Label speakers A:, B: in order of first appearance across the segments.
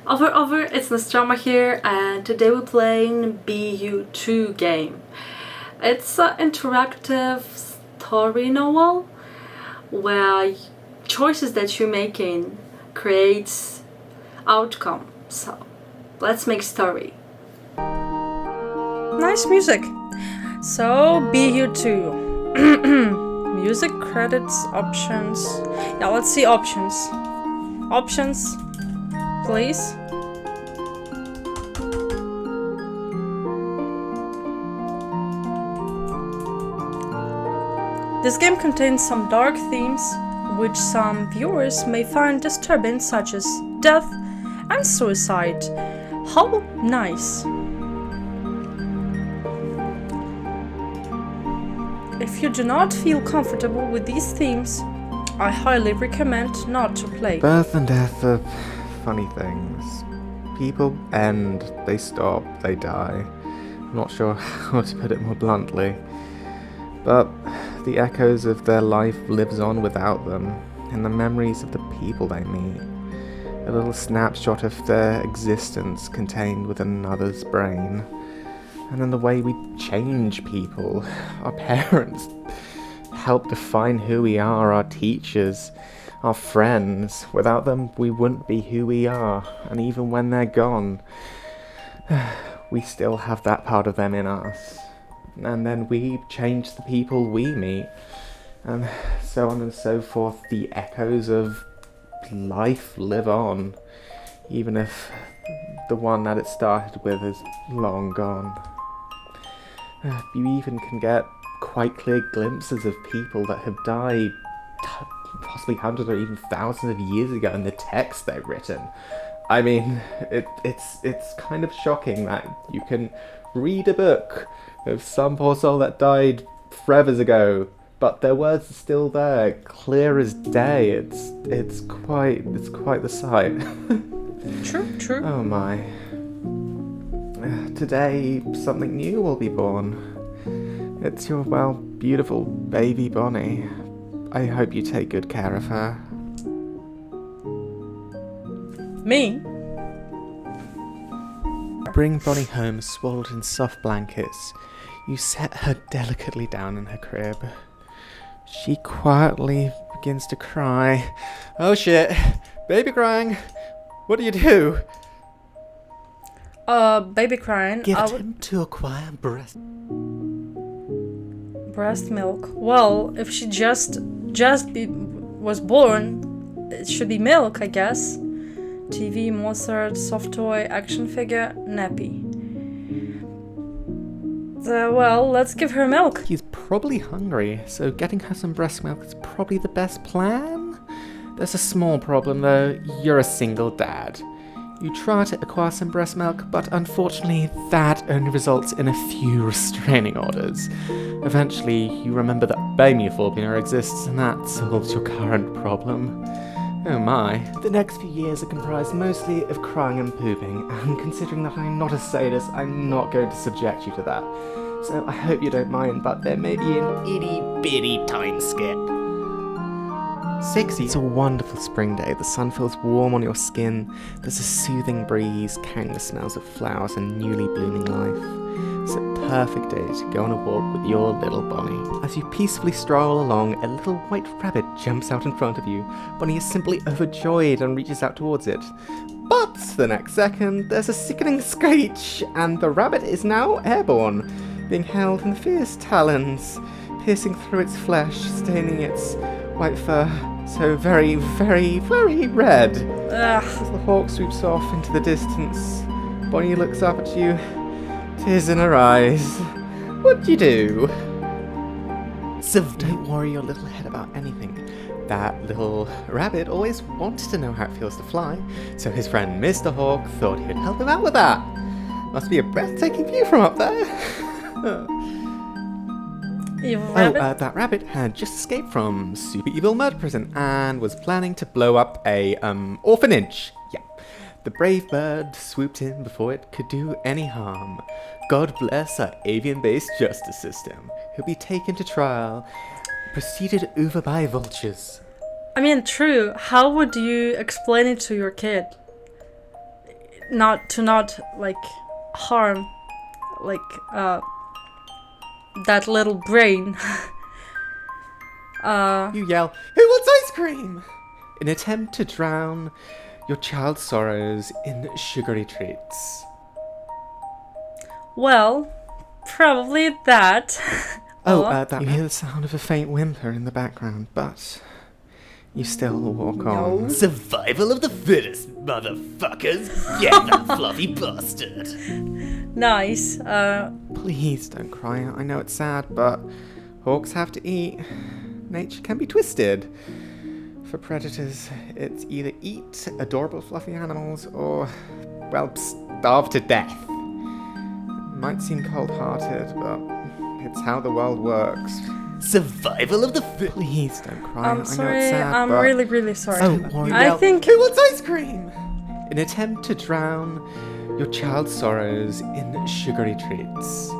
A: Over, it's Nostrama here, and today we're playing BU2 game. It's an interactive story novel where choices that you're making creates outcome. So, let's make story.
B: Nice music. So, BU2. Music credits, options. Yeah, let's see options. Options, please. This game contains some dark themes, which some viewers may find disturbing, such as death and suicide. How nice! If you do not feel comfortable with these themes, I highly recommend not to play.
C: Birth and death are funny things. People end, they stop, they die. I'm not sure how to put it more bluntly. But the echoes of their life lives on without them, in the memories of the people they meet. A little snapshot of their existence contained within another's brain. And in the way we change people. Our parents help define who we are, our teachers, our friends. Without them, we wouldn't be who we are. And even when they're gone, we still have that part of them in us. And then we change the people we meet. And so on and so forth. The echoes of life live on. Even if the one that it started with is long gone. You even can get quite clear glimpses of people that have died possibly hundreds or even thousands of years ago in the text they've written. I mean, it's kind of shocking that you can read a book of some poor soul that died forever ago, but their words are still there, clear as day. It's quite the sight.
B: True.
C: Oh my. Today, something new will be born. It's your, well, beautiful baby Bonnie. I hope you take good care of her.
B: Me?
C: Bring Bonnie home swaddled in soft blankets. You set her delicately down in her crib. She quietly begins to cry. Oh shit! Baby crying! What do you do?
B: Baby crying.
C: Gift him to acquire
B: Breast milk. Well, if she was born, it should be milk, I guess. TV, Mozart, soft toy, action figure, nappy. Well, let's give her milk.
C: He's probably hungry, so getting her some breast milk is probably the best plan. There's a small problem though. You're a single dad. You try to acquire some breast milk, but unfortunately that only results in a few restraining orders. Eventually, you remember that baby formula exists, and that solves your current problem. Oh my. The next few years are comprised mostly of crying and pooping, and considering that I'm not a sadist, I'm not going to subject you to that. So I hope you don't mind, but there may be an itty-bitty time skip. 6. It's a wonderful spring day. The sun feels warm on your skin. There's a soothing breeze carrying the smells of flowers and newly blooming life. It's a perfect day to go on a walk with your little Bonnie. As you peacefully stroll along, a little white rabbit jumps out in front of you. Bonnie is simply overjoyed and reaches out towards it. But the next second, there's a sickening screech, and the rabbit is now airborne, being held in fierce talons, piercing through its flesh, staining its white fur so very, very, very red.
B: Ugh.
C: As the hawk swoops off into the distance, Bonnie looks up at you, tears in her eyes. What do you do? So don't worry your little head about anything. That little rabbit always wanted to know how it feels to fly, so his friend Mr. Hawk thought he'd help him out with that. Must be a breathtaking view from up there. That rabbit had just escaped from super evil murder prison and was planning to blow up a orphanage. Yeah. The brave bird swooped in before it could do any harm. God bless our avian-based justice system. He'll be taken to trial, proceeded over by vultures.
B: I mean, true. How would you explain it to your kid? not like harm like that little brain.
C: You yell, "Who wants ice cream?" in an attempt to drown your child's sorrows in sugary treats.
B: Well, probably that.
C: You hear the sound of a faint whimper in the background, but you still walk on.
D: Survival of the fittest, motherfuckers! Get that fluffy bastard!
B: Nice.
C: Please don't cry. I know it's sad, but hawks have to eat. Nature can be twisted. For predators, it's either eat adorable fluffy animals or, well, starve to death. Might seem cold-hearted, but it's how the world works.
D: Survival of the fittest.
C: Please don't cry.
B: I'm sorry.
C: I know it's sad,
B: I'm
C: but
B: really, really sorry.
C: don't worry.
B: I think
C: Who wants ice cream? In an attempt to drown your child's sorrows in sugary treats.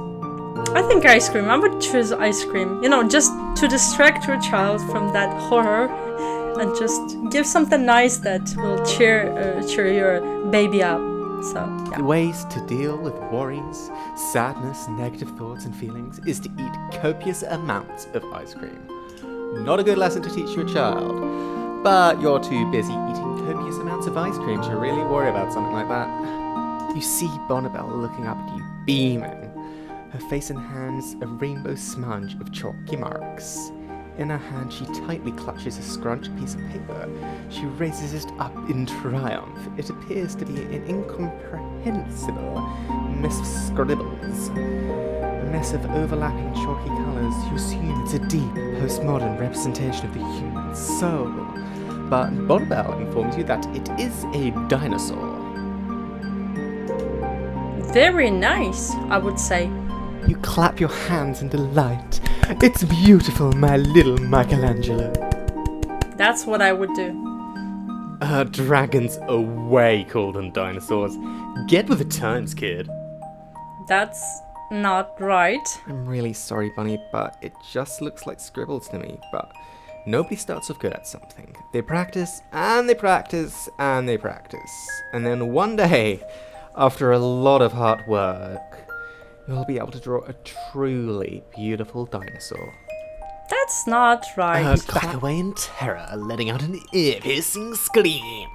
B: I think ice cream. I would choose ice cream. You know, just to distract your child from that horror, and just give something nice that will cheer your baby up. So yeah.
C: The ways to deal with worries, sadness, negative thoughts and feelings is to eat copious amounts of ice cream. Not a good lesson to teach your child, but you're too busy eating copious amounts of ice cream to really worry about something like that. You see Bonnibel looking up at you, beaming. Her face and hands a rainbow smudge of chalky marks. In her hand, she tightly clutches a scrunched piece of paper. She raises it up in triumph. It appears to be an incomprehensible mess of scribbles. A mess of overlapping chalky colours. You assume it's a deep, postmodern representation of the human soul. But Bonnibel informs you that it is a dinosaur.
B: Very nice, I would say.
C: You clap your hands in delight. It's beautiful, my little Michelangelo.
B: That's what I would do.
D: Dragons are way cooler than dinosaurs. Get with the times, kid.
B: That's not right.
C: I'm really sorry, Bunny, but it just looks like scribbles to me. But nobody starts off good at something. They practice, and they practice, and they practice. And then one day, after a lot of hard work, you'll be able to draw a truly beautiful dinosaur.
B: That's not right.
D: Back away in terror, letting out an ear-piercing scream.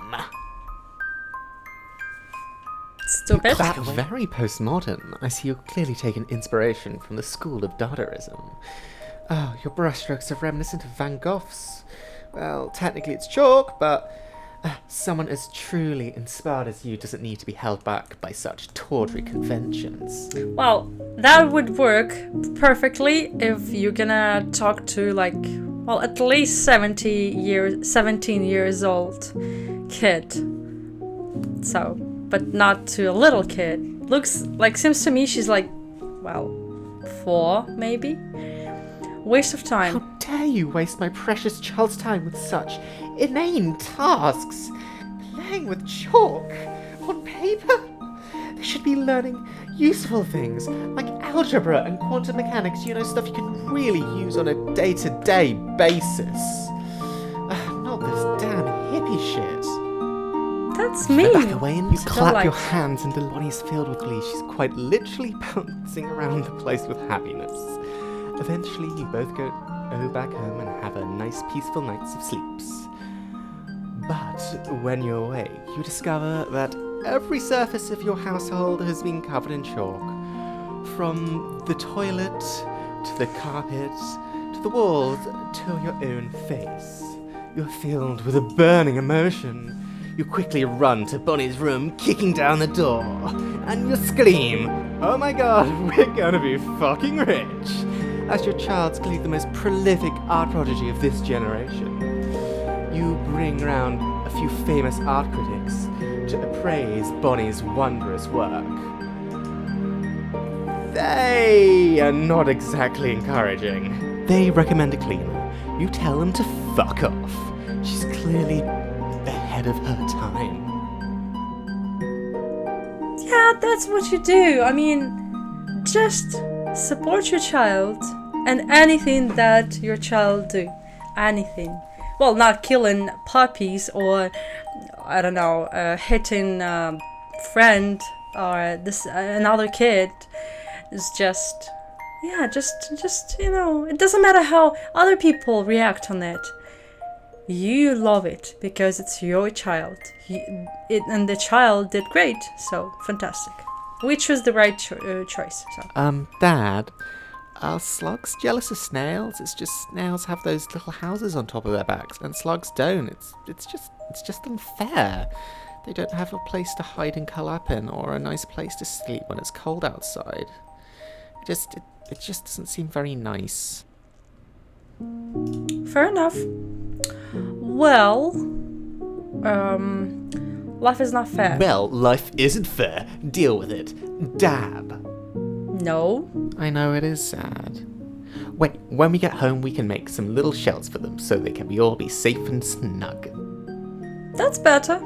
B: Stupid.
C: That's very postmodern. I see you've clearly taken inspiration from the school of Dadaism. Oh, your brushstrokes are reminiscent of Van Gogh's. Well, technically it's chalk, but someone as truly inspired as you doesn't need to be held back by such tawdry conventions.
B: Well, that would work perfectly if you're gonna talk to at least 17 years old kid. So, but not to a little kid. Seems to me she's 4 maybe. Waste of time.
C: How dare you waste my precious child's time with such inane tasks? Playing with chalk on paper? They should be learning useful things like algebra and quantum mechanics, stuff you can really use on a day-to-day basis. Not this damn hippie shit.
B: That's mean.
C: Back away and you clap
B: like-
C: your hands and Delonnie's filled with glee. She's quite literally bouncing around the place with happiness. Eventually, you both go back home and have a nice, peaceful nights of sleeps. But when you awake, you discover that every surface of your household has been covered in chalk. From the toilet, to the carpet, to the walls, to your own face. You're filled with a burning emotion. You quickly run to Bonnie's room, kicking down the door, and you scream, "Oh my god, we're gonna be fucking rich!" As your child's clearly the most prolific art prodigy of this generation. You bring round a few famous art critics to appraise Bonnie's wondrous work. They are not exactly encouraging. They recommend a cleaner. You tell them to fuck off. She's clearly ahead of her time.
B: Yeah, that's what you do. I mean, just support your child and anything that your child do. Anything. Well, not killing puppies or, I don't know, hitting friend or this another kid is just it doesn't matter how other people react on it. You love it because it's your child. And the child did great, so fantastic. Which was the right choice. So.
C: Dad, are slugs jealous of snails? It's just snails have those little houses on top of their backs, and slugs don't. It's just unfair. They don't have a place to hide and curl up in, or a nice place to sleep when it's cold outside. It just doesn't seem very nice.
B: Fair enough. Well, life is not fair.
D: Well, life isn't fair. Deal with it. Dab.
B: No.
C: I know it is sad. Wait, when we get home, we can make some little shells for them so they can all be safe and snug.
B: That's better.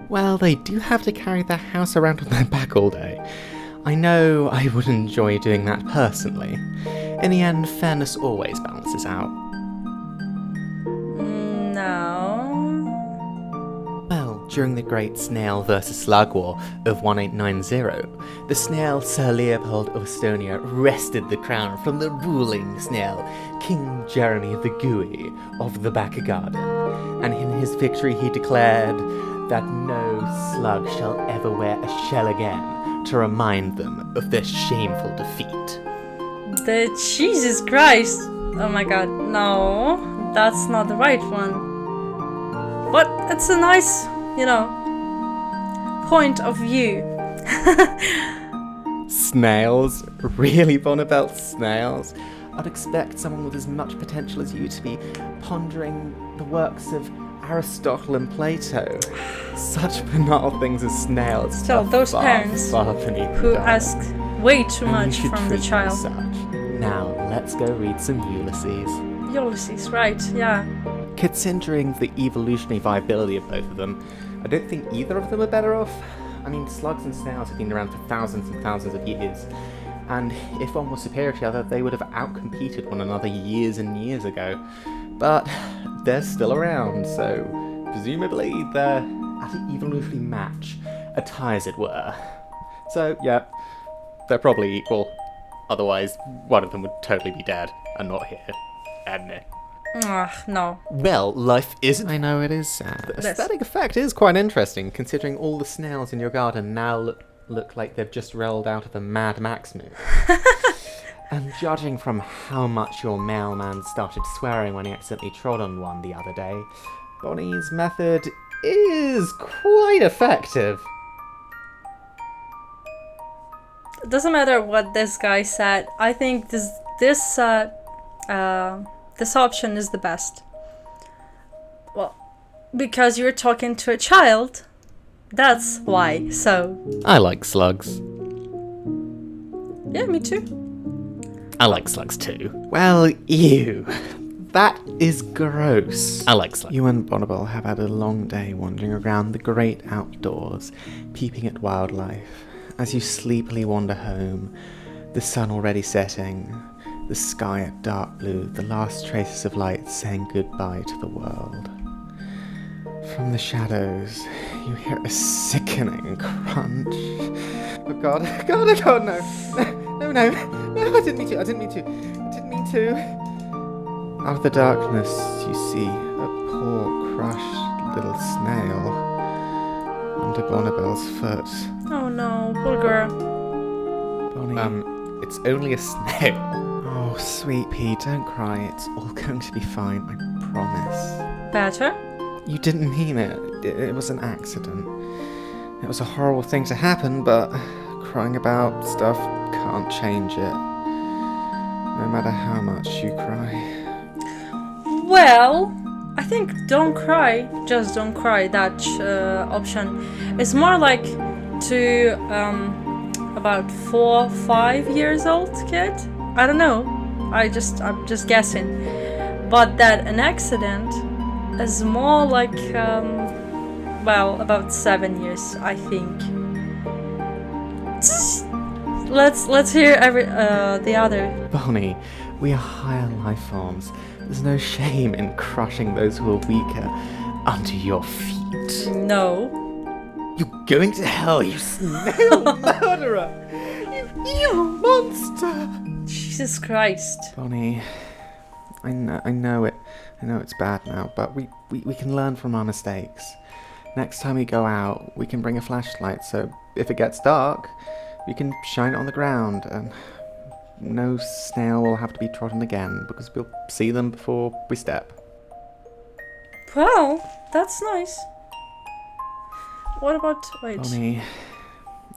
C: Well, they do have to carry their house around on their back all day. I know I would enjoy doing that personally. In the end, fairness always balances out.
B: No.
C: Well, during the Great Snail vs. Slug War of 1890, the snail Sir Leopold of Estonia wrested the crown from the ruling snail, King Jeremy the Gooey of the Back Garden, and in his victory he declared that no slug shall ever wear a shell again to remind them of their shameful defeat.
B: Jesus Christ. Oh my god, no, that's not the right one. But it's a nice, point of view.
C: Snails? Really, Bonnibel? Snails? I'd expect someone with as much potential as you to be pondering the works of Aristotle and Plato. Such banal things as snails.
B: Still,
C: are
B: those
C: far,
B: parents
C: far beneath
B: who
C: the
B: ask way too
C: and
B: much
C: you should
B: from the
C: treat them
B: child.
C: as such. Now, let's go read some Ulysses.
B: Ulysses, right, yeah.
C: Considering the evolutionary viability of both of them, I don't think either of them are better off. I mean, slugs and snails have been around for thousands and thousands of years, and if one was superior to the other, they would have outcompeted one another years and years ago. But they're still around, so presumably they're at an evolutionary match, a tie as it were. So, yeah, they're probably equal. Otherwise, one of them would totally be dead and not here. And
B: No.
D: Well, life isn't.
C: I know it is sad. The
B: Yes.
C: aesthetic effect is quite interesting, considering all the snails in your garden now look like they've just rolled out of a Mad Max movie. And judging from how much your mailman started swearing when he accidentally trod on one the other day, Bonnie's method is quite effective.
B: It doesn't matter what this guy said. I think this option is the best. Well, because you're talking to a child, that's why. So
C: I like slugs.
B: yeah, me too.
D: I like slugs too.
C: Well, ew. That is gross.
D: I like slugs.
C: You and Bonnibel have had a long day wandering around the great outdoors, peeping at wildlife. As you sleepily wander home, the sun already setting, the sky a dark blue, the last traces of light saying goodbye to the world. From the shadows, you hear a sickening crunch. Oh god, no. No, I didn't mean to. Out of the darkness, you see a poor, crushed little snail under Bonnibel's foot.
B: Oh no, poor girl.
C: Bonnie.
D: It's only a snail.
C: Oh, sweet pea, don't cry. It's all going to be fine, I promise.
B: Better?
C: You didn't mean it. It was an accident. It was a horrible thing to happen, but crying about stuff can't change it. No matter how much you cry.
B: Well, I think don't cry, just don't cry, that option is more like to about 4 or 5 years old kid. I don't know. I'm just guessing. But that an accident is more like about 7 years, I think. Let's hear the other.
C: Bonnie, we are higher life forms. There's no shame in crushing those who are weaker under your feet.
B: No.
C: You're going to hell, you snail murderer! You monster!
B: Jesus Christ.
C: Bonnie, I know it. I know it's bad now, but we can learn from our mistakes. Next time we go out, we can bring a flashlight, so if it gets dark, we can shine it on the ground, and no snail will have to be trodden again, because we'll see them before we step.
B: Well, that's nice. What about... Wait.
C: Bonnie,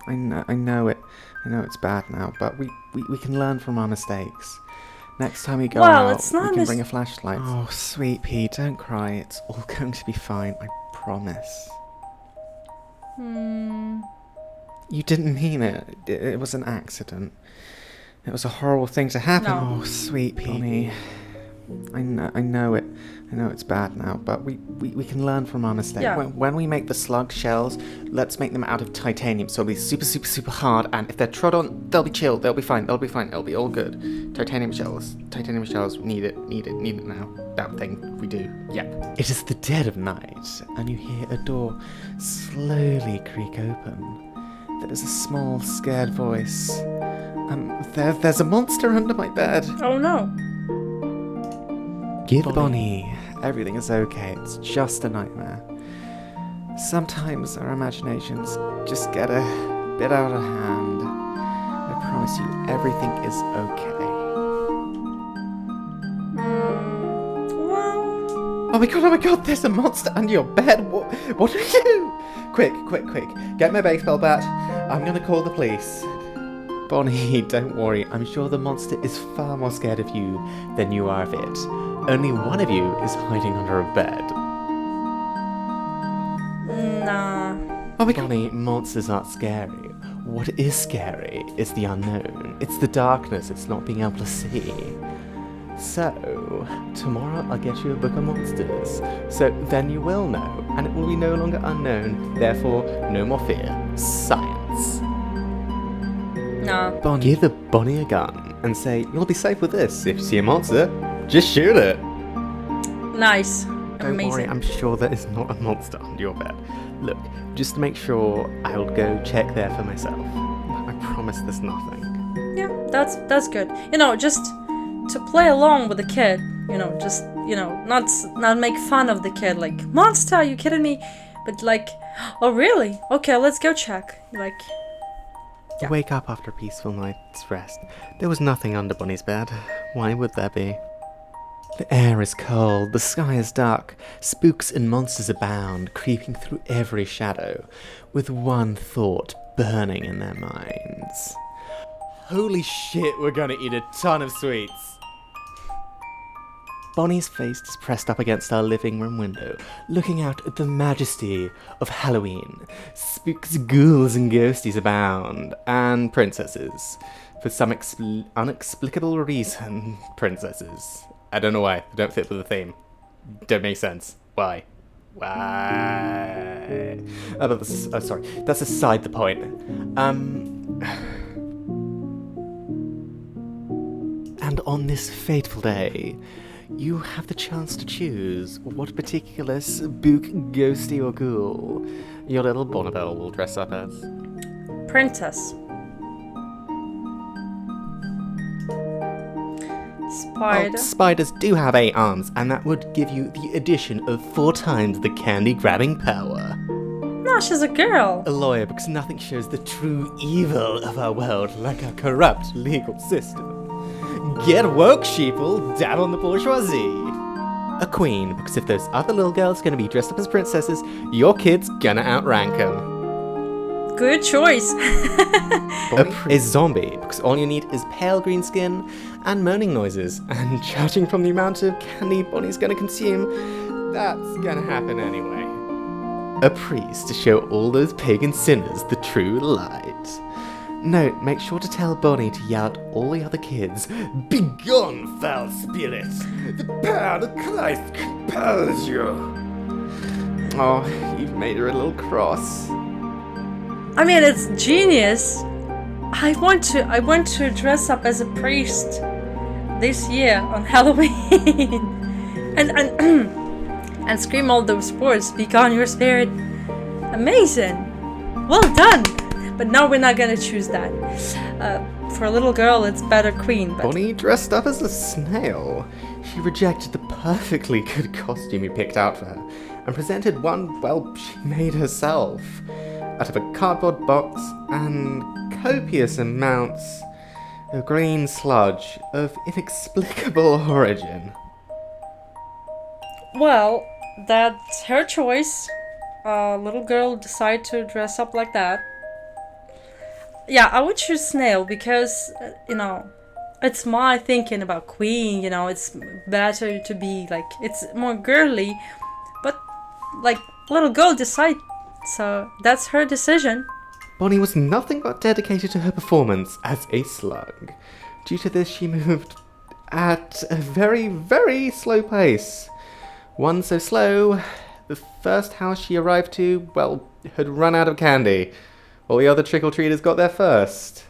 C: I know it. I know it's bad now, but we can learn from our mistakes. Next time we go
B: Well,
C: out,
B: it's not
C: we can bring a flashlight. Oh, sweet pea, don't cry. It's all going to be fine, I promise. You didn't mean it. It was an accident. It was a horrible thing to happen.
B: No.
C: Oh, sweet pea. Bonnie, I know it. I know it's bad now, but we can learn from our mistakes.
B: Yeah.
C: When we make the slug shells, let's make them out of titanium, so it'll be super, super, super hard, and if they're trod on, they'll be chilled, they'll be fine, it'll be all good. Titanium shells, need it now. That thing we do, yep. It is the dead of night, and you hear a door slowly creak open. There is a small, scared voice. There's a monster under my bed.
B: Oh no.
C: Give Bonnie. Everything is okay. It's just a nightmare. Sometimes our imaginations just get a bit out of hand. I promise you, everything is okay.
B: Well...
C: Oh my god, there's a monster under your bed. What do we do? Quick. Get my baseball bat. I'm gonna call the police. Bonnie, don't worry. I'm sure the monster is far more scared of you than you are of it. Only one of you is hiding under a bed.
B: Nah.
C: Oh my god. Bonnie, monsters aren't scary. What is scary is the unknown. It's the darkness, it's not being able to see. So, tomorrow I'll get you a book of monsters. So then you will know, and it will be no longer unknown, therefore no more fear. Science.
B: Nah.
C: Bonnie, give the Bonnie a gun and say, you'll be safe with this. If you see a monster, just shoot it.
B: Nice.
C: Don't
B: Amazing.
C: worry, I'm sure there is not a monster under your bed. Look, just to make sure, I'll go check there for myself. I promise there's nothing.
B: Yeah, that's good. You know, just to play along with the kid. You know, just not make fun of the kid. Like, monster, are you kidding me? But like, oh really? Okay, let's go check. Like. Yeah.
C: Wake up after a peaceful night's rest. There was nothing under Bonnie's bed. Why would there be? The air is cold, the sky is dark, spooks and monsters abound, creeping through every shadow, with one thought burning in their minds. Holy shit, we're gonna eat a ton of sweets! Bonnie's face is pressed up against our living room window, looking out at the majesty of Halloween. Spooks, ghouls, and ghosties abound, and princesses. For some unexplicable reason, princesses. I don't know why. They don't fit with the theme. Don't make sense. Why? Why? Oh, but sorry. That's aside the point. And on this fateful day, you have the chance to choose what particular spook, ghosty, or ghoul your little Bonnabelle will dress up as.
B: Princess. Spider.
C: Oh, spiders do have 8 arms, and that would give you the addition of 4 times the candy-grabbing power.
B: No, she's a girl.
C: A lawyer, because nothing shows the true evil of our world like our corrupt legal system. Get woke, sheeple, dab on the bourgeoisie. A queen, because if those other little girls gonna be dressed up as princesses, your kid's gonna outrank them.
B: Good choice.
C: A zombie, because all you need is pale green skin and moaning noises, and judging from the amount of candy Bonnie's gonna consume, that's gonna happen anyway. A priest, to show all those pagan sinners the true light. Note, make sure to tell Bonnie to yell at all the other kids, "Begone, foul spirit! The power of Christ compels you!" Oh, you've made her a little cross.
B: I mean, it's genius. I want to dress up as a priest this year on Halloween, and scream all those words. Begone your spirit. Amazing. Well done! But no, we're not gonna choose that. For a little girl, it's better queen, but...
C: Bonnie dressed up as a snail. She rejected the perfectly good costume you picked out for her and presented one, well, she made herself, out of a cardboard box and copious amounts of green sludge of inexplicable origin.
B: Well, that's her choice. Little girl decide to dress up like that. Yeah, I would choose snail because, it's my thinking about queen, it's better to be like, it's more girly, but like, little girl decide, so that's her decision.
C: Bonnie was nothing but dedicated to her performance as a slug. Due to this, she moved at a very, very slow pace. One so slow, the first house she arrived to, well, had run out of candy. All the other trick-or-treaters got there first.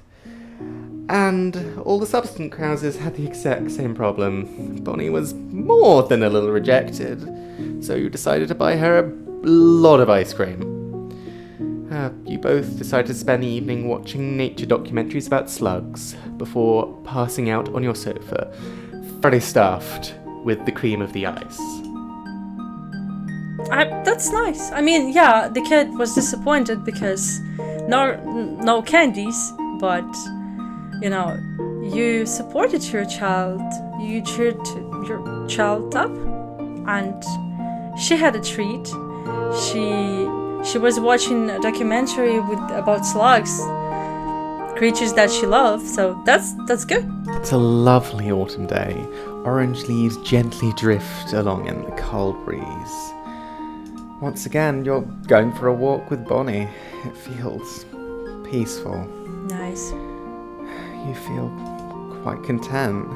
C: And all the subsequent houses had the exact same problem. Bonnie was more than a little rejected, so you decided to buy her a lot of ice cream. You both decided to spend the evening watching nature documentaries about slugs before passing out on your sofa, thoroughly stuffed with the cream of the ice.
B: That's nice. I mean, yeah, the kid was disappointed because no candies, but you supported your child, you cheered your child up, and she had a treat. She was watching a documentary about slugs, creatures that she loved, so that's good.
C: It's a lovely autumn day. Orange leaves gently drift along in the cold breeze. Once again, you're going for a walk with Bonnie. It feels peaceful.
B: Nice.
C: You feel quite content,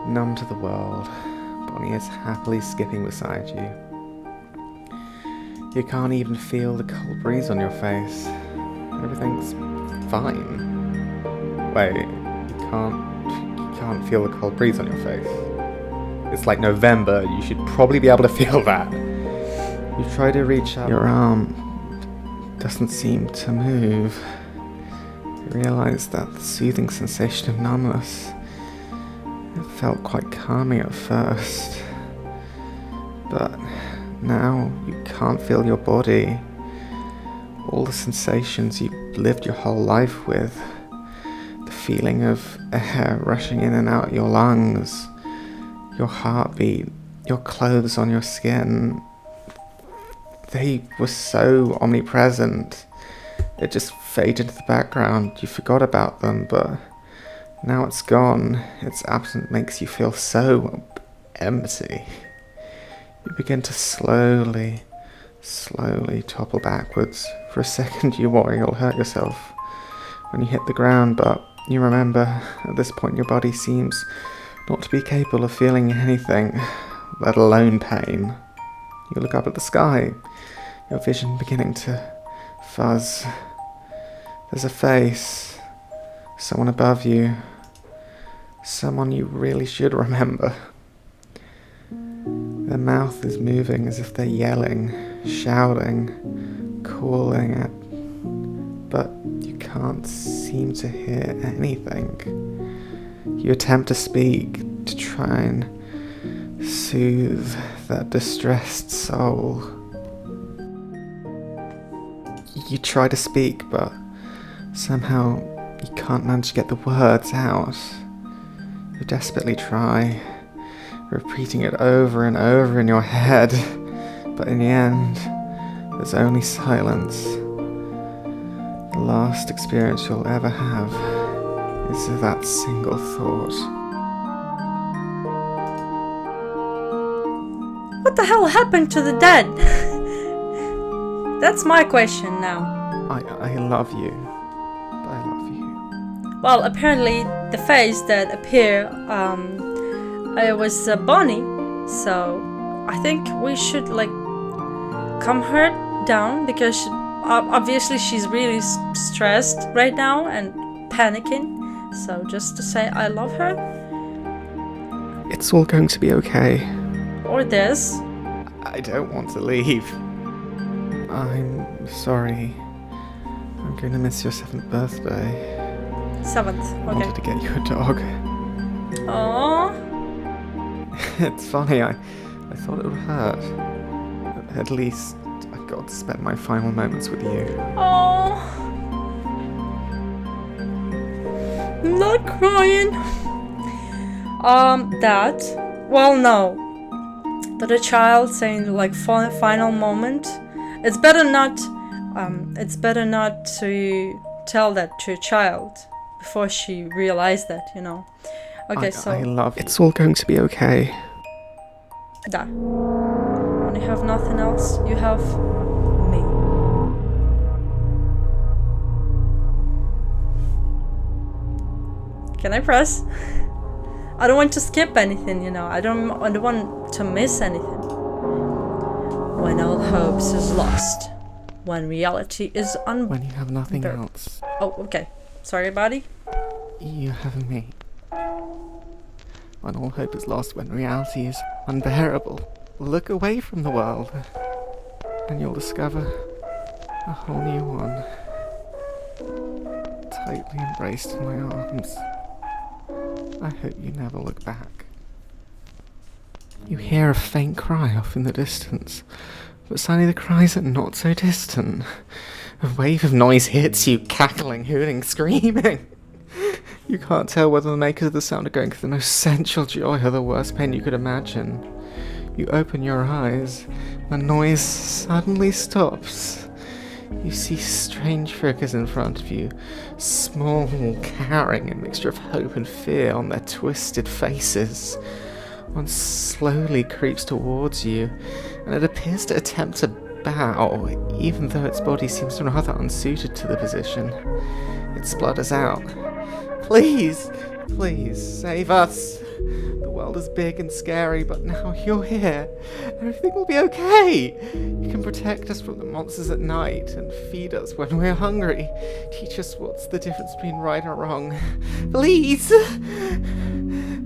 C: numb to the world. Bonnie is happily skipping beside you. You can't even feel the cold breeze on your face. Everything's fine. Wait, you can't feel the cold breeze on your face. It's like November, you should probably be able to feel that. You try to reach out, your arm doesn't seem to move. You realise that the soothing sensation of numbness, it felt quite calming at first, but now you can't feel your body. All the sensations you lived your whole life with, the feeling of air rushing in and out your lungs, your heartbeat, your clothes on your skin, they were so omnipresent. It just faded into the background. You forgot about them, but now it's gone. Its absence makes you feel so empty. You begin to slowly topple backwards. For a second you worry you'll hurt yourself when you hit the ground, but you remember at this point your body seems not to be capable of feeling anything, let alone pain. You look up at the sky, your vision beginning to fuzz. There's a face, someone above you, someone you really should remember. Their mouth is moving as if they're yelling, shouting, calling at, but you can't seem to hear anything. You attempt to speak, to try and soothe that distressed soul. You try to speak, but somehow you can't manage to get the words out. You desperately try, repeating it over and over in your head, but in the end, there's only silence. The last experience you'll ever have is of that single thought.
B: What the hell happened to the dead? That's my question now.
C: I love you. I love you.
B: Well, apparently the face that appeared, it was Bonnie, so I think we should calm her down because obviously she's really stressed right now and panicking. So just to say I love her.
C: It's all going to be okay.
B: Or this.
C: I don't want to leave. I'm sorry. going to miss your 7th birthday.
B: 7th.
C: I
B: Okay.
C: wanted to get you a dog.
B: Aww.
C: It's funny, I thought it would hurt. But at least I got to spend my final moments with you.
B: Oh, I'm not crying. That. Well, no. That a child saying like final moment. It's better not. It's better not to tell that to a child before she realized that. You know. Okay,
C: I love. It's all going to be okay.
B: that. When you have nothing else, you have me. Can I press? I don't want to skip anything, you know. I don't want to miss anything. When all hopes is lost, when reality is
C: When you have nothing
B: There.
C: else,
B: Oh, okay. Sorry, buddy.
C: you have me. When all hope is lost, when reality is unbearable, look away from the world, and you'll discover a whole new one. Tightly embraced in my arms. I hope you never look back. You hear a faint cry off in the distance, but suddenly the cries are not so distant. A wave of noise hits you, cackling, hooting, screaming. You can't tell whether the makers of the sound are going through the most sensual joy or the worst pain you could imagine. You open your eyes, the noise suddenly stops. You see strange figures in front of you, small, carrying a mixture of hope and fear on their twisted faces. One slowly creeps towards you, and it appears to attempt to bow, even though its body seems rather unsuited to the position. It splutters out. Please, please, save us. The world is big and scary, but now you're here. Everything will be okay. You can protect us from the monsters at night and feed us when we're hungry. Teach us what's the difference between right and wrong. Please!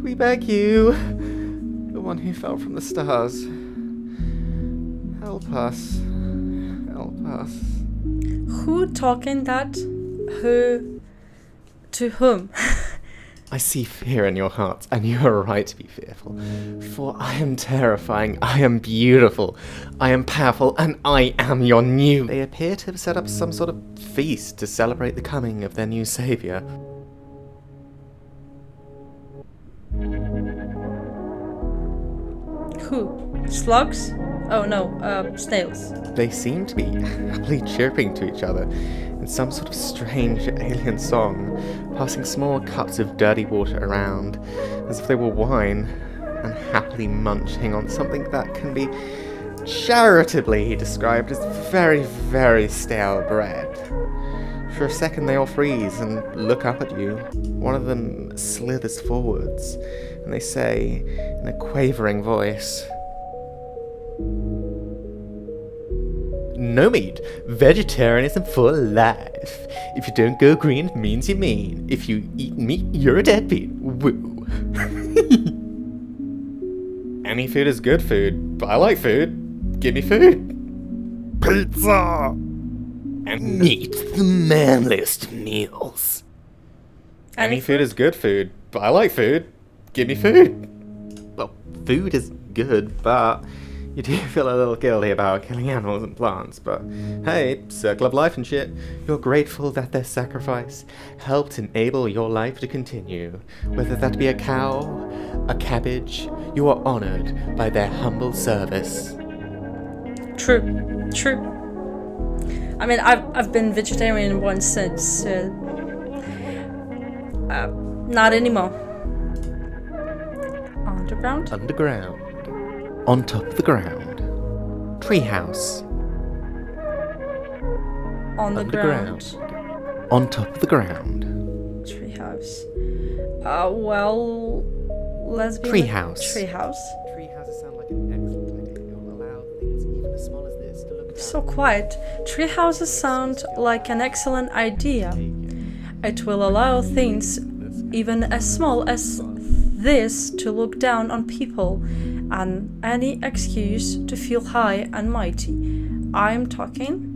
C: We beg you. The one who fell from the stars. Help us. Help us.
B: Who talking that? Who? To whom?
C: I see fear in your hearts, and you are right to be fearful. For I am terrifying, I am beautiful, I am powerful, and I am your new. They appear to have set up some sort of feast to celebrate the coming of their new savior.
B: Who? Slugs? Oh no, snails.
C: They seem to be happily chirping to each other in some sort of strange alien song, passing small cups of dirty water around as if they were wine, and happily munching on something that can be charitably described as very, very stale bread. For a second they all freeze and look up at you. One of them slithers forwards, and they say in a quavering voice,
D: No meat. Vegetarianism for life. If you don't go green, it means you're mean. If you eat meat, you're a deadbeat. Woo. Any food is good food. I like food. Give me food. Pizza! And meat, the manliest meals. Any food is good food. I like food. Give me food.
C: well, food is good, but you do feel a little guilty about killing animals and plants, but hey, circle of life and shit. You're grateful that their sacrifice helped enable your life to continue. Whether that be a cow, a cabbage, you are honored by their humble service.
B: True, true. I mean, I've been vegetarian once since. Not anymore. Underground?
C: Underground. On top of the ground. Treehouse.
B: On the
C: Underground.
B: ground.
C: On top of the ground.
B: Treehouse. Well, lesbian.
C: Treehouse.
B: Treehouse.
C: Treehouses sound like an excellent idea. It will allow things even as small as this to look
B: So quiet. Treehouses sound like an excellent idea. It will allow things even as small as this to look down on people, and any excuse to feel high and mighty. I'm talking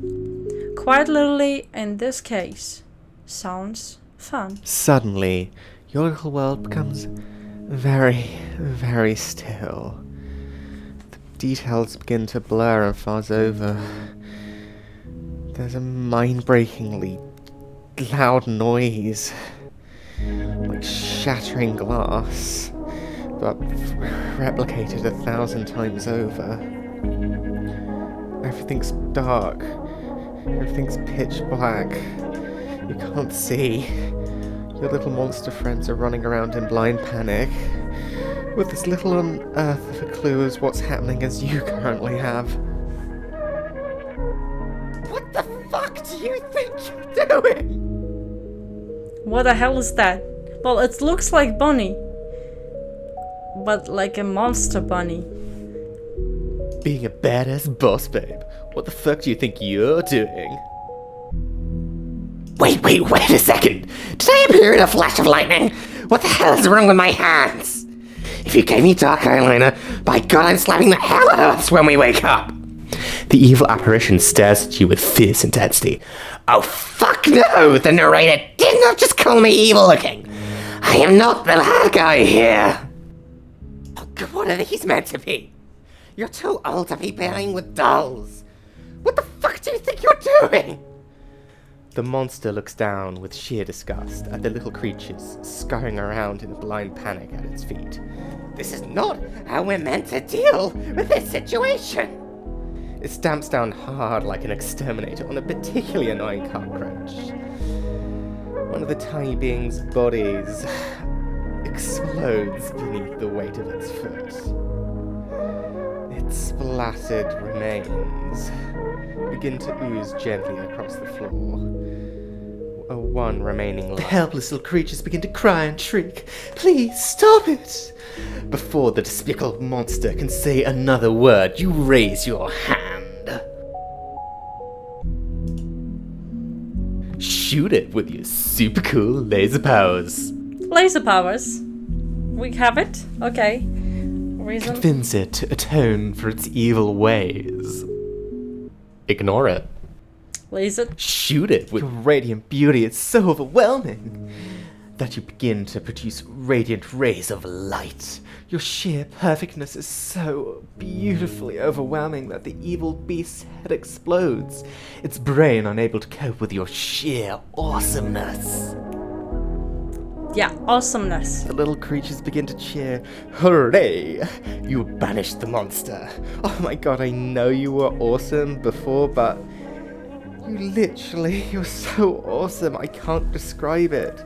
B: quite literally in this case, sounds fun.
C: Suddenly, your little world becomes very, very still. The details begin to blur and fuzz over. There's a mind-breakingly loud noise, like shattering glass, but replicated 1,000 times over. Everything's dark. Everything's pitch black. You can't see. Your little monster friends are running around in blind panic, with as little on earth of a clue as what's happening as you currently have. What the fuck do you think you're doing?
B: What the hell is that? Well, it looks like Bunny, but like a monster bunny.
D: Being a badass boss babe. What the fuck do you think you're doing?
E: Wait a second! Did I appear in a flash of lightning? What the hell is wrong with my hands? If you gave me dark eyeliner, by God, I'm slapping the hell out of us when we wake up! The evil apparition stares at you with fierce intensity. Oh, fuck no! The narrator did not just call me evil looking! I am not the bad guy here! Oh, God, what are these meant to be? You're too old to be playing with dolls! What the fuck do you think you're doing?
C: The monster looks down with sheer disgust at the little creatures scurrying around in blind panic at its feet.
E: This is not how we're meant to deal with this situation!
C: It stamps down hard like an exterminator on a particularly annoying cockroach. One of the tiny being's bodies explodes beneath the weight of its foot. Its splattered remains begin to ooze gently across the floor. One remaining
D: The helpless little creatures begin to cry and shriek. Please stop it!
C: Before the despicable monster can say another word, you raise your hand.
D: Shoot it with your super cool laser powers.
B: Laser powers. We have it? Okay. Reason.
C: Convince it to atone for its evil ways.
D: Ignore it.
B: Laser.
D: Shoot it with
C: Your radiant beauty is so overwhelming that you begin to produce radiant rays of light. Your sheer perfectness is so beautifully overwhelming that the evil beast's head explodes, its brain unable to cope with your sheer awesomeness.
B: Yeah, awesomeness.
C: The little creatures begin to cheer. Hooray! You banished the monster. Oh my god, I know you were awesome before, but you're so awesome, I can't describe it.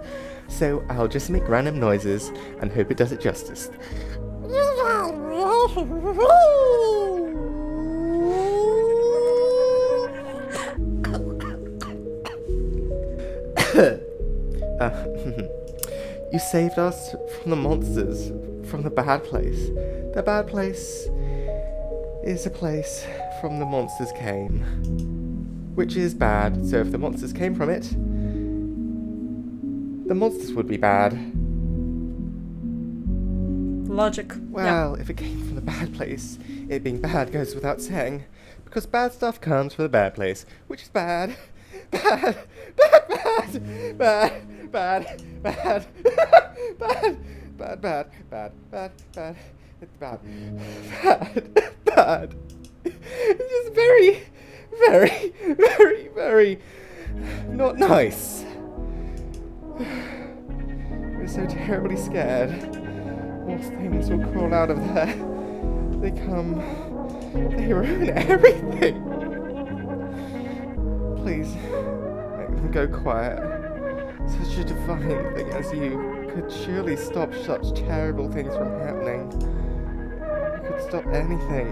C: So I'll just make random noises and hope it does it justice. You saved us from the monsters, from the bad place. The bad place is a place from the monsters came, which is bad, so if the monsters came from it, the monsters would be bad.
B: Logic.
C: Well, if it came from the bad place, it being bad goes without saying, because bad stuff comes from the bad place, which is bad. Bad, bad, bad, bad, bad, bad, bad, bad, bad, bad, bad, bad, it's bad, bad, bad. It's just very, very, very, very not nice. We're so terribly scared. Most things will crawl out of there. They come. They ruin everything. Please, make them go quiet. Such a divine thing as you could surely stop such terrible things from happening. You could stop anything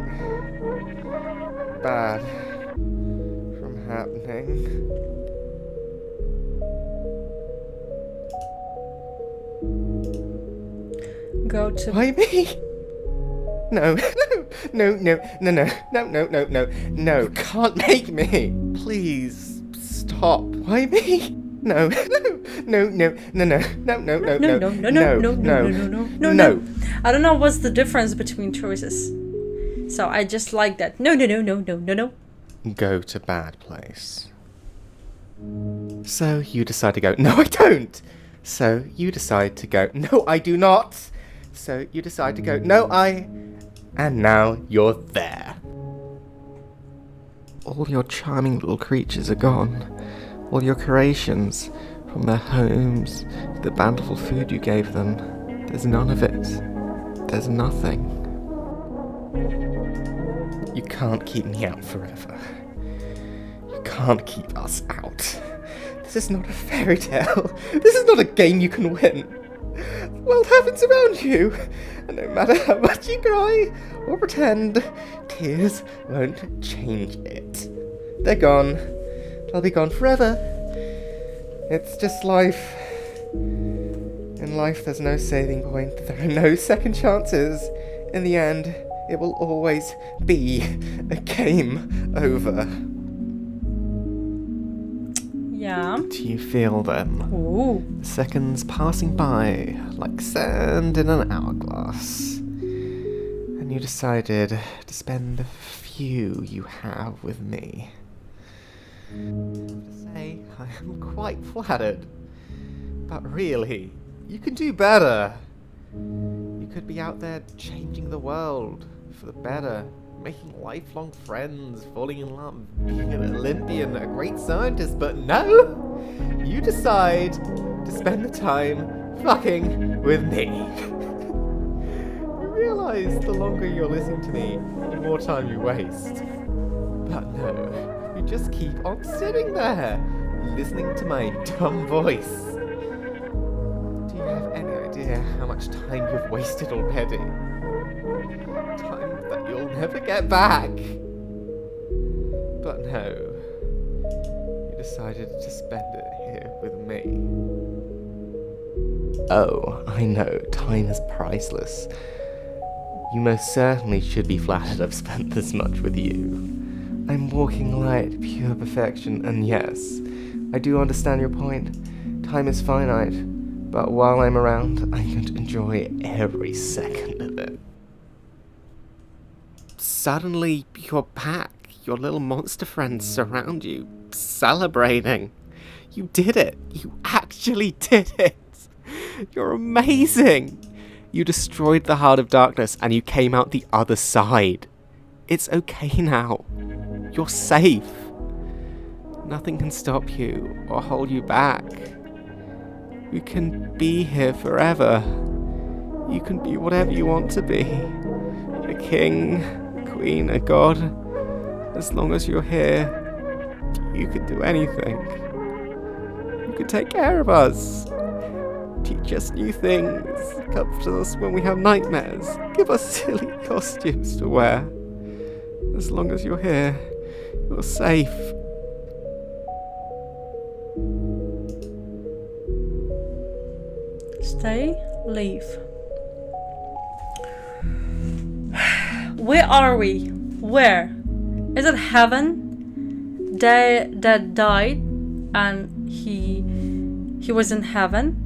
C: bad from happening.
B: Go to.
C: Why me? No, no, no, no, no, no, no, no, no, no, can't make me. Please, stop. Why me? No, no, no, no, no, no, no, no, no,
B: No, no, no, no, no, no, no, no, no, no. I don't know what's the difference between choices. So I just like that. No, no, no, no, no, no, no.
C: Go to bad place.
D: So you decide to go, no, I don't. So you decide to go, no, I do not. So you decide to go, no, I... And now you're there.
C: All your charming little creatures are gone. All your creations, from their homes to the bountiful food you gave them. There's none of it. There's nothing.
D: You can't keep me out forever. You can't keep us out. This is not a fairy tale. This is not a game you can win. The world happens around you, and no matter how much you cry or pretend, tears won't change it. They're gone. They'll be gone forever. It's just life. In life, there's no saving point. There are no second chances. In the end, it will always be a game over.
B: Yeah.
C: Do you feel them?
B: Ooh.
C: Seconds passing by like sand in an hourglass. And you decided to spend the few you have with me. I have to say, I am quite flattered. But really, you can do better. You could be out there changing the world for the better, making lifelong friends, falling in love, being an Olympian, a great scientist, but no! You decide to spend the time fucking with me. You realise the longer you're listening to me, the more time you waste. But no, you just keep on sitting there, listening to my dumb voice. Do you have any idea how much time you've wasted already? Time that you'll never get back. But no, you decided to spend it here with me. Oh, I know, time is priceless. You most certainly should be flattered I've spent this much with you. I'm walking light, pure perfection, and yes, I do understand your point. Time is finite, but while I'm around, I'm going to enjoy every second of it. Suddenly, you're back. Your little monster friends surround you, celebrating. You did it. You actually did it. You're amazing. You destroyed the Heart of Darkness and you came out the other side. It's okay now. You're safe. Nothing can stop you or hold you back. You can be here forever. You can be whatever you want to be. A king, a queen, a god. As long as you're here, you can do anything. You can take care of us. Teach us new things. Comfort us when we have nightmares. Give us silly costumes to wear. As long as you're here, you're safe.
B: Stay, leave. Where are we? Where? Is it heaven? Dad died and he was in heaven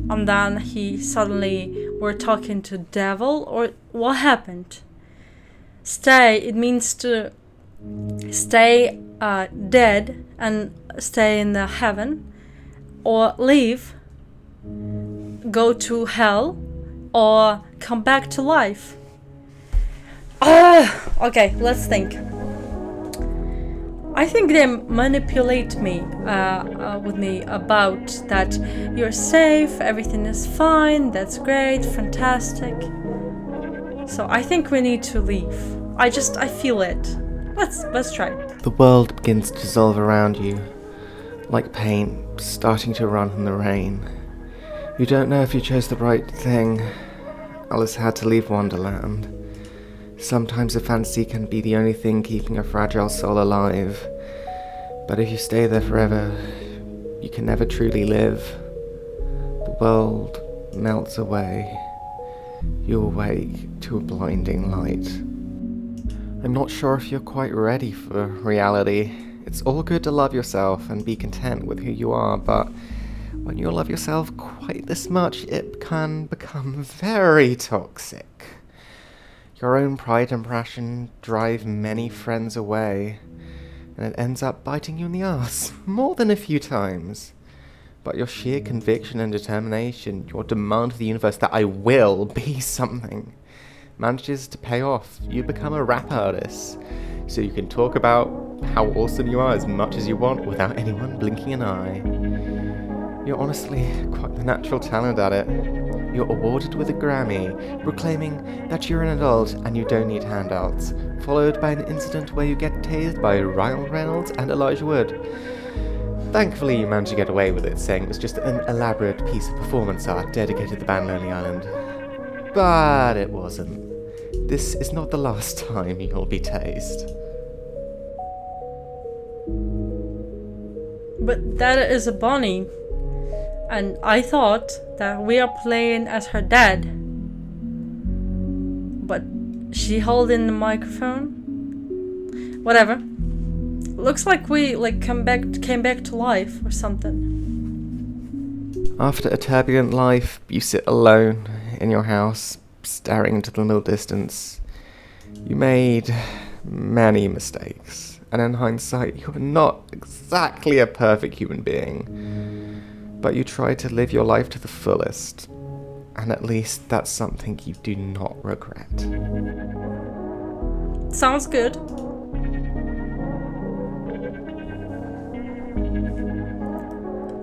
B: and then he suddenly were talking to devil, or what happened? Stay, it means to stay dead and stay in the heaven, or leave, go to hell, or come back to life. Okay, let's think. I think they manipulate me with me about that you're safe, everything is fine, that's great, fantastic. So I think we need to leave. I feel it. Let's try.
C: The world begins to dissolve around you, like paint starting to run in the rain. You don't know if you chose the right thing. Alice had to leave Wonderland. Sometimes a fantasy can be the only thing keeping a fragile soul alive. But if you stay there forever, you can never truly live. The world melts away. You awake to a blinding light. I'm not sure if you're quite ready for reality. It's all good to love yourself and be content with who you are, but when you love yourself quite this much, it can become very toxic. Your own pride and passion drive many friends away, and it ends up biting you in the ass more than a few times. But your sheer conviction and determination, your demand for the universe that I will be something, manages to pay off. You become a rap artist, so you can talk about how awesome you are as much as you want without anyone blinking an eye. You're honestly quite the natural talent at it. You're awarded with a Grammy, proclaiming that you're an adult and you don't need handouts, followed by an incident where you get tased by Ryan Reynolds and Elijah Wood. Thankfully, you managed to get away with it, saying it was just an elaborate piece of performance art dedicated to the band Lonely Island. But it wasn't. This is not the last time you'll be tased.
B: But that is a Bonnie. And I thought that we are playing as her dad. But she holding the microphone. Whatever. Looks like we came back to life or something.
C: After a turbulent life, you sit alone in your house, staring into the middle distance. You made many mistakes, and in hindsight, you were not exactly a perfect human being. But you tried to live your life to the fullest, and at least that's something you do not regret.
B: Sounds good.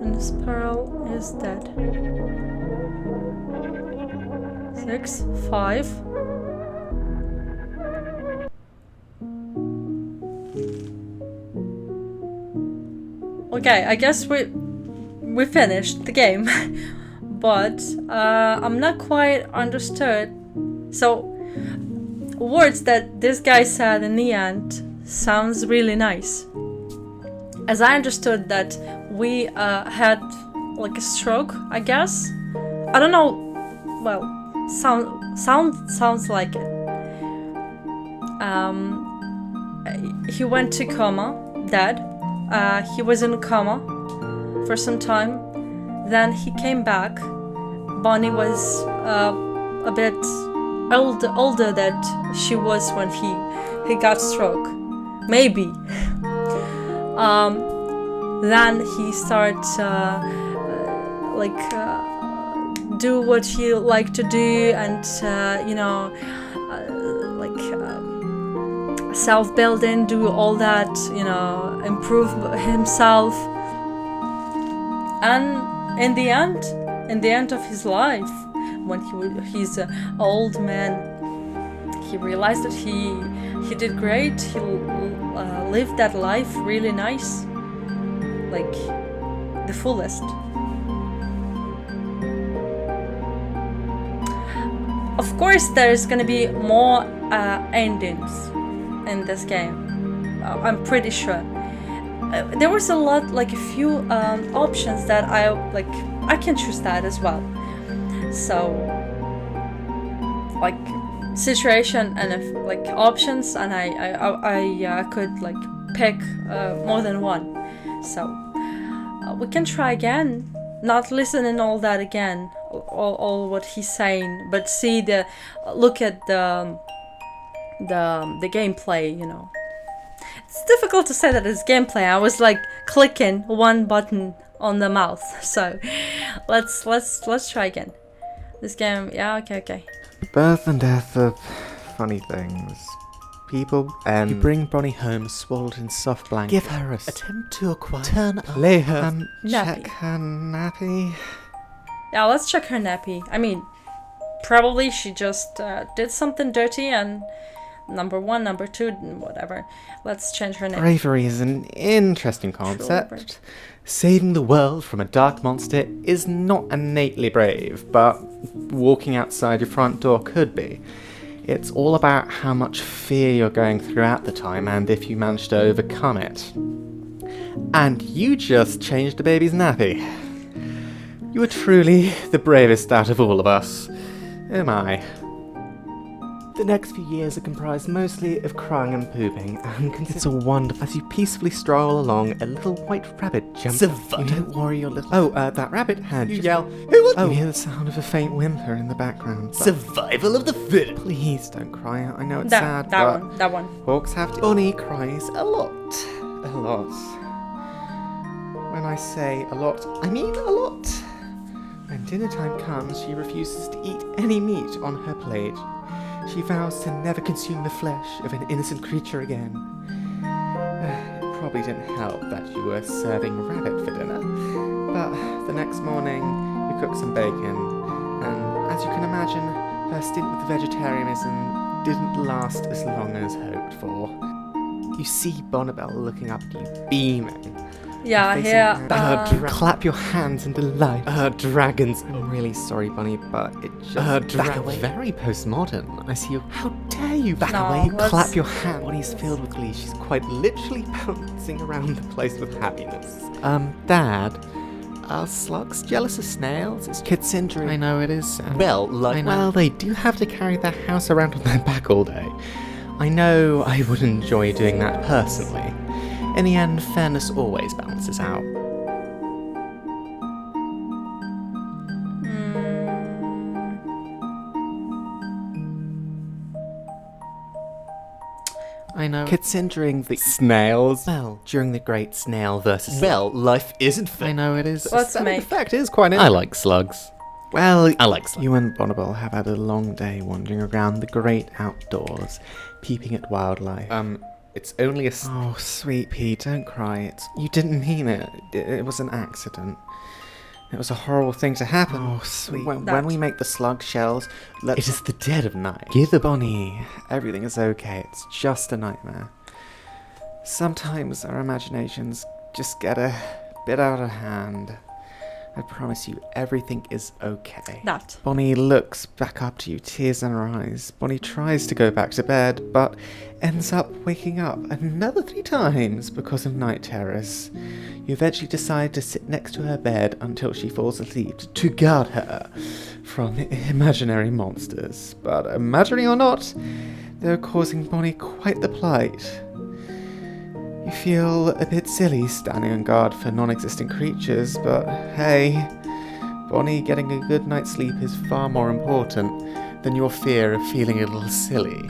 B: And this pearl is dead. 6, 5. Okay, I guess we finished the game, but I'm not quite understood. So, words that this guy said in the end sounds really nice. As I understood that we had like a stroke, I guess. I don't know. Well, sounds like it. He went to coma, dead. He was in a coma for some time. Then he came back. Bonnie was a bit older than she was when he got stroke. Maybe. Then he starts do what he liked to do, and self-building, do all that, improve himself. And in the end of his life, when he's an old man, he realized that he did great. He lived that life really nice, like the fullest. Of course, there's gonna be more endings in this game. I'm pretty sure. There was a few options that I can choose that as well. So, situation and options, and I could pick more than one. So we can try again. Not listening all that again, all what he's saying, but look at the gameplay. It's difficult to say that it's gameplay. I was clicking one button on the mouse. So let's try again. This game, yeah, okay.
C: Birth and death are funny things. People and
D: You bring Bonnie home swallowed in soft blanket.
C: give her a
D: Attempt to acquire.
C: turn up,
D: Lay her.
B: Nappy.
C: check her nappy.
B: Yeah, let's check her nappy. I mean, probably she just did something dirty, and number 1, number 2, whatever. Let's change her name.
C: Bravery is an interesting concept. Saving the world from a dark monster is not innately brave, but walking outside your front door could be. It's all about how much fear you're going through at the time and if you manage to overcome it. And you just changed a baby's nappy. You are truly the bravest out of all of us. Oh my. The next few years are comprised mostly of crying and pooping, and it's a wonder as you peacefully stroll along. A little white rabbit jumps.
D: Survival.
C: You don't worry your little. Oh, that rabbit had. You yell. Who was? Oh, you hear the sound of a faint whimper in the background. But
D: Survival of the fittest.
C: please don't cry. I know it's sad,
B: That
C: but
B: one.
C: hawks have to. Bonnie cries a lot. a lot. When I say a lot, I mean a lot. When dinner time comes, she refuses to eat any meat on her plate. She vows to never consume the flesh of an innocent creature again. It probably didn't help that you were serving rabbit for dinner, but the next morning you cooked some bacon, and as you can imagine, her stint with vegetarianism didn't last as long as hoped for. You see Bonnibel looking up at you, beaming.
B: Yeah,
C: Facing
B: here.
C: down. Clap your hands in delight. Dragons. I'm really sorry, Bunny, but it just back away. Very postmodern. I see you. How dare you back
B: No,
C: away?
B: let's-
C: Clap your hand. Bonnie's filled with glee. She's quite literally bouncing around the place with happiness. Dad. Are slugs jealous of snails? It's kid syndrome. I know it is sad. Well, they do have to carry their house around on their back all day. I know I would enjoy doing that personally. In the end, fairness always balances out. I know. Considering the snails. Well, during the great snail versus. Well, life isn't fair. I know it is.
B: Let's
C: The
B: make-
C: fact is quite. I like slugs. Well, I like slugs. You and Bonnibel have had a long day wandering around the great outdoors, peeping at wildlife. It's only a. Oh, sweet pea, don't cry. You didn't mean it. It was an accident. It was a horrible thing to happen. Oh, sweet. When we make the slug shells, it is the dead of night. Give the Bonnie. Everything is okay. It's just a nightmare. Sometimes our imaginations just get a bit out of hand. I promise you, everything is okay.
B: That.
C: Bonnie looks back up to you, tears in her eyes. Bonnie tries to go back to bed, but ends up waking up another 3 times because of night terrors. You eventually decide to sit next to her bed until she falls asleep to guard her from imaginary monsters. But imaginary or not, they're causing Bonnie quite the plight. You feel a bit silly standing on guard for non-existent creatures, but hey, Bonnie getting a good night's sleep is far more important than your fear of feeling a little silly.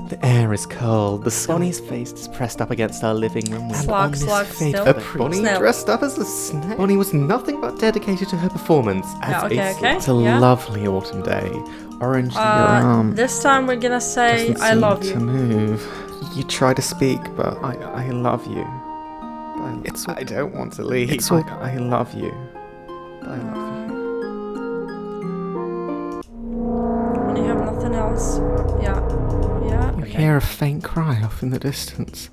C: The air is cold. Bonnie's face is pressed up against our living room window.
B: Slug, slug, still.
C: Bonnie
B: Snail.
C: dressed up as a snail. Bonnie was nothing but dedicated to her performance.
B: Yeah, okay, okay.
C: It's a
B: Yeah.
C: lovely autumn day. Orange to your arm.
B: This time we're gonna say
C: Doesn't
B: I
C: seem
B: love
C: to
B: you.
C: move. You try to speak, but I love you. I don't want to leave. I love you. I love you.
B: When you have nothing else. Yeah. Yeah.
C: You
B: Okay.
C: hear a faint cry off in the distance,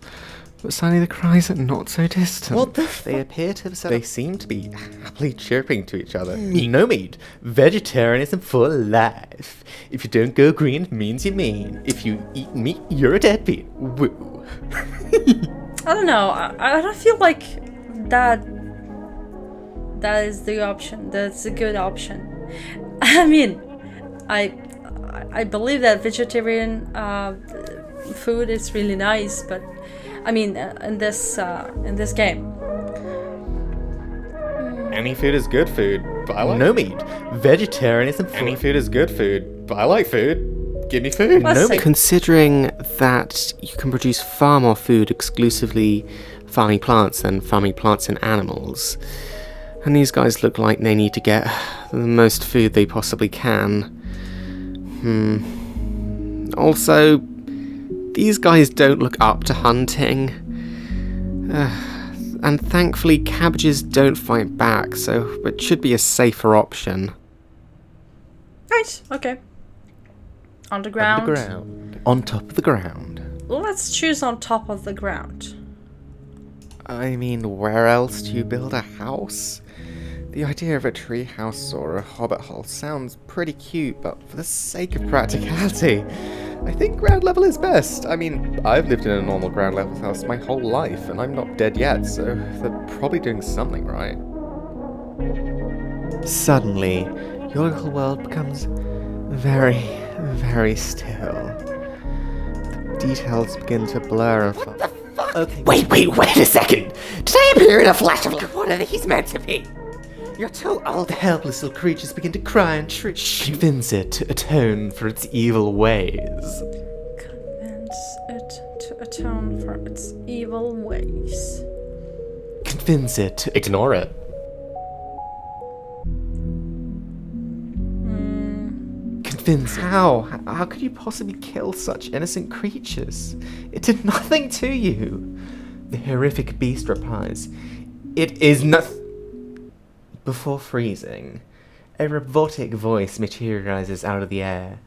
C: but suddenly the cries are not so distant. What the They appear to have They seem to be happily chirping to each other. No meat. Vegetarianism for life. If you don't go green, it means you're mean. If you eat meat, you're a deadbeat. Woo.
B: I don't know. I don't feel like that is the option. That's a good option. I mean, I believe that vegetarian food is really nice, but I mean in this game.
D: Any food is good food, but I like
C: No meat. Vegetarianism for
D: Any food is good food, but I like food. Give me food.
B: Let's see.
C: Considering that you can produce far more food exclusively farming plants than farming plants and animals, and these guys look like they need to get the most food they possibly can. Also, these guys don't look up to hunting. And thankfully cabbages don't fight back, so it should be a safer option.
B: Nice. Okay. On the ground.
C: On top of the ground.
B: Let's choose on top of the ground.
C: I mean, where else do you build a house? The idea of a tree house or a hobbit hole sounds pretty cute, but for the sake of practicality, I think ground level is best. I mean, I've lived in a normal ground level house my whole life, and I'm not dead yet, so they're probably doing something right. Suddenly, your little world becomes very, very still. The details begin to blur. Okay.
E: Wait a second. Did I appear in a flash of light? What are these meant to be?
C: You're too old. The helpless little creatures begin to cry and convince it to atone for its evil ways.
B: Convince it to atone for its evil ways.
D: Convince it to ignore it. Convince it.
C: How could you possibly kill such innocent creatures? It did nothing to you. The horrific beast replies, "It is nothing." Before freezing, a robotic voice materializes out of the air.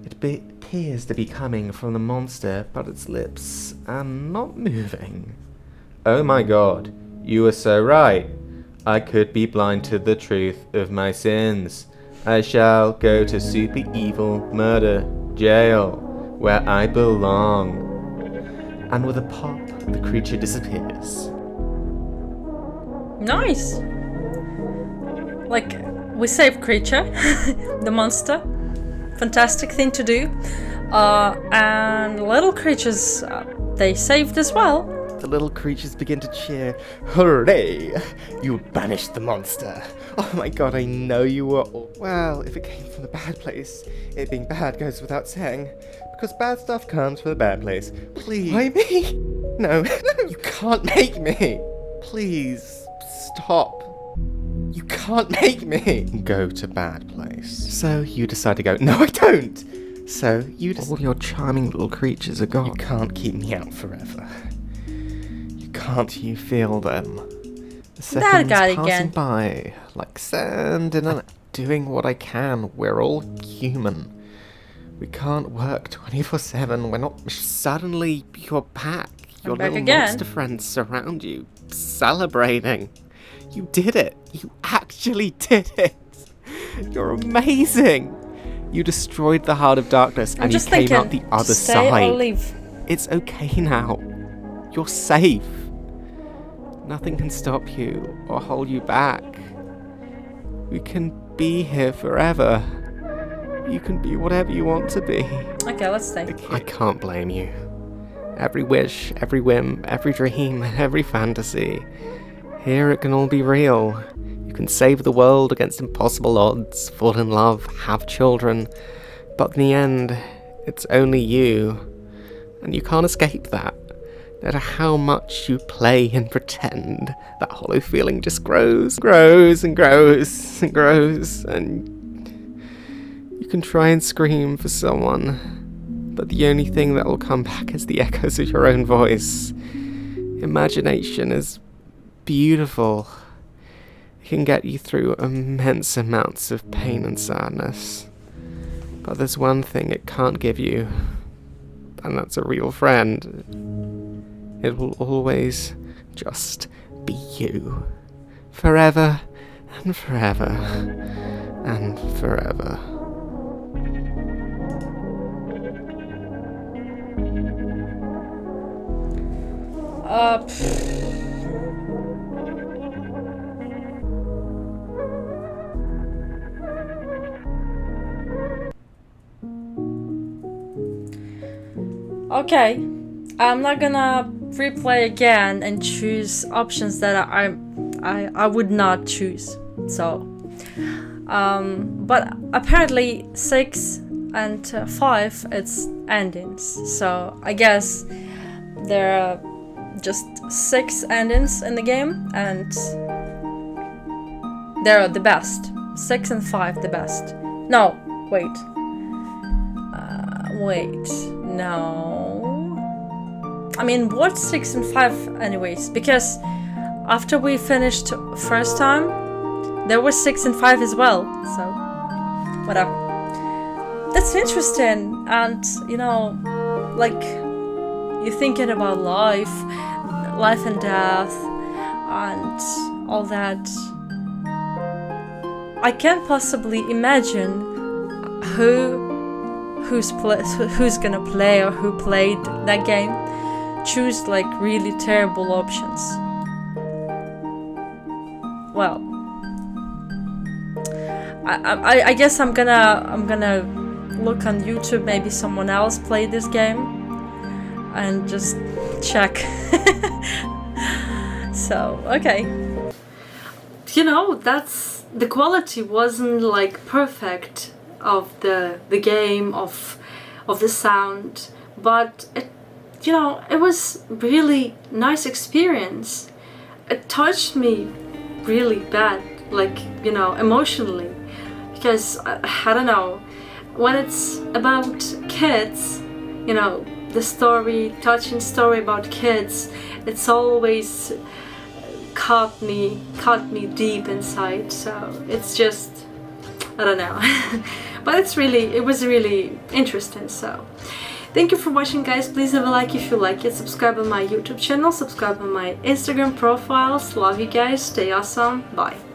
C: It appears to be coming from the monster, but its lips are not moving. Oh my god, you are so right. I could be blind to the truth of my sins. I shall go to super evil murder jail, where I belong. And with a pop, the creature disappears.
B: Nice! Like, we saved creature, the monster. Fantastic thing to do. And little creatures, they saved as well.
C: The little creatures begin to cheer.
D: Hooray! You banished the monster.
C: Oh my god, I know you were. Well, if it came from the bad place, it being bad goes without saying. Because bad stuff comes from the bad place. Please.
D: Why me?
C: No,
D: You can't make me.
C: please, stop.
D: You can't make me.
C: Go to bad place.
D: So you decide to go. No, I don't.
C: So, all your charming little creatures are gone.
D: You can't keep me out forever. You can't.
C: You feel them. The
B: That
C: seconds
B: guy
C: passing
B: again.
C: by, like sand in an... Doing what I can. We're all human. We can't work 24/7. We're not... Suddenly, you're back. Your
B: back
C: little
B: again.
C: monster friends surround you, celebrating. You did it. You actually did it. You're amazing. You destroyed the Heart of Darkness
B: I'm
C: and you
B: just
C: came
B: thinking,
C: out the other
B: stay
C: side.
B: or leave.
C: It's okay now. You're safe. Nothing can stop you or hold you back. We can be here forever. You can be whatever you want to be.
B: Okay, let's stay.
C: I can't blame you. Every wish, every whim, every dream, every fantasy. Here it can all be real. You can save the world against impossible odds, fall in love, have children. But in the end, it's only you. And you can't escape that. No matter how much you play and pretend, that hollow feeling just grows, grows and grows and grows. And you can try and scream for someone, but the only thing that will come back is the echoes of your own voice. Imagination is beautiful. It can get you through immense amounts of pain and sadness. But there's one thing it can't give you, and that's a real friend. It will always just be you. Forever and forever and forever.
B: Okay, I'm not gonna replay again and choose options that I would not choose. So, but apparently 6 and 5 it's endings. So I guess there are just 6 endings in the game, and they're the best. 6 and 5 the best. No, wait. No. I mean, what's 6 and 5 anyways? Because after we finished first time, there was 6 and 5 as well. So, whatever. That's interesting. And, you know, like, you're thinking about life and death, and all that. I can't possibly imagine who's gonna play or who played that game choose like really terrible options. Well, I guess I'm gonna look on YouTube. Maybe someone else played this game and just check. So okay.
A: You know, that's the quality wasn't like perfect of the game, of the sound, but it you know, it was really nice experience. It touched me really bad, like, you know, emotionally, because I don't know, when it's about kids, you know, the story, touching story about kids, it's always caught me deep inside. So it's just, I don't know. But it was really interesting. So thank you for watching, guys. Please leave a like if you like it. Subscribe on my YouTube channel, subscribe on my Instagram profiles. Love you guys. Stay awesome. Bye.